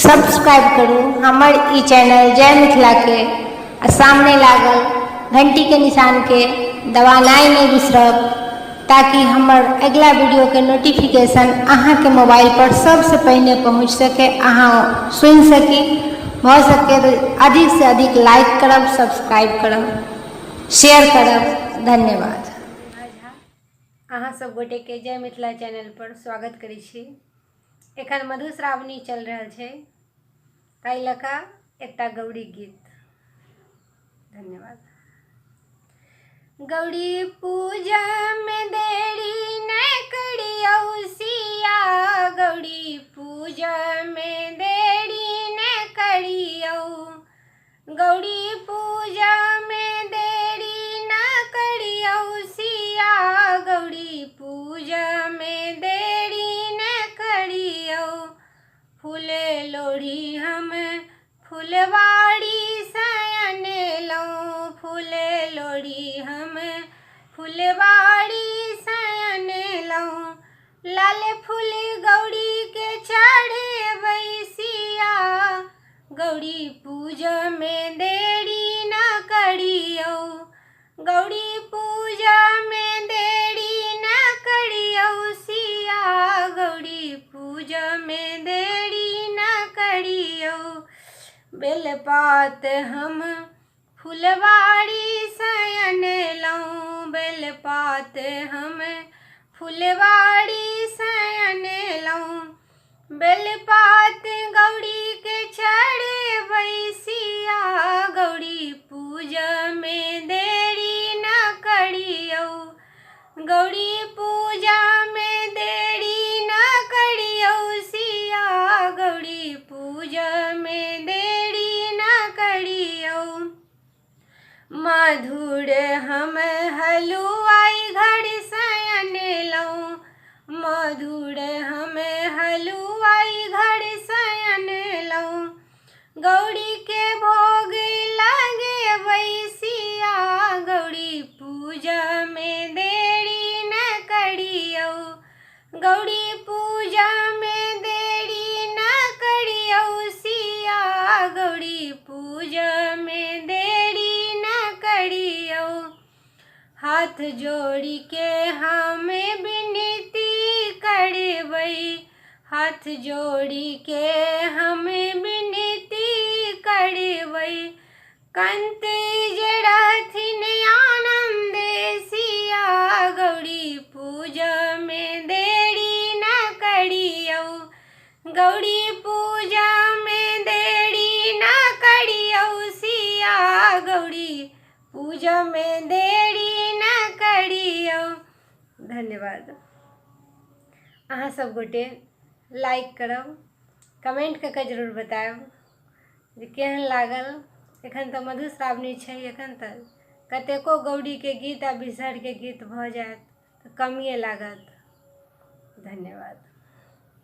Subscribe करूँ हमर ई channel जय मिथिला के आ सामने लागल घंटी के निशान के दबानाइ नहीं बिसरब ताकि हमर अगला वीडियो के नोटिफिकेशन अहाँ के मोबाइल पर सबसे पहले पहुँच सके, अहाँ सुन सकी। हो सके तो अधिक से अधिक लाइक करब, सब्सक्राइब करब, शेयर करब। धन्यवाद। अहाँ सब गोटे के जय मिथिला चैनल पर स्वागत करै छी। एखन मधुश्रावणी चल रहल छै, ताहि लऽ कऽ एकटा गौड़ी गीत। धन्यवाद। गौड़ी पूजा में देरी नहीं करियौ सिया, गौड़ी पूजा में देरी नहीं करियौ, गौड़ी पूजा में देरी न करियौ सिया, गौड़ी पूजा में देरी न करियौ। फूले लोढ़ी हम फुलवाड़ी से अनलहुँ, फूले लोढ़ी हम फुलवाड़ी से अनलहुँ, लाल फूल गौड़ी के चढ़े बैसिया, गौड़ी पूजा में देरी न करियौ, गौड़ी पूजा में देरी न करियौ सिया, गौड़ी पूजा में देरी न करियौ। बेलपात हम फुलवाड़ी से अनलहुँ, बेलपात हम फुलवाड़ी से अनलहुँ, बेलपात गौड़ी के चढ़े बैसिया, गौड़ी पूजा में देरी न करियौ, गौड़ी पूजा में देरी न करियौ सिया, गौड़ी पूजा में देरी न करियौ। मधुर हम हलुआई घर से अनलहुँ, मधुर हम हलुआई घर से अनलहुँ, गौड़ी के भोग लगे बैसिया, गौड़ी पूजा में देरी न करियौ, गौड़ी पूजा में देरी न करियौ सिया, गौड़ी पूजा में देरी न करियौ। हाथ जोड़ी के हम विनती करबै, हाथ जोड़ी के हम विनती करबै, कंत जे रहथिन आनंद सिया, गौड़ी पूजा में देरी न करियौ, गौड़ी पूजा में देरी न करियौ सिया, गौड़ी पूजा में देरी न करियौ। धन्यवाद। अहाँ सब गोटे लाइक करब, कमेंट कऽ के जरूर बतायब जे केहन लागल। एखन तऽ मधुश्रावणी छै, एखन तऽ कतेको गौड़ी के गीत आ विषहर के गीत भऽ जायत तऽ कमिए लागत। धन्यवाद।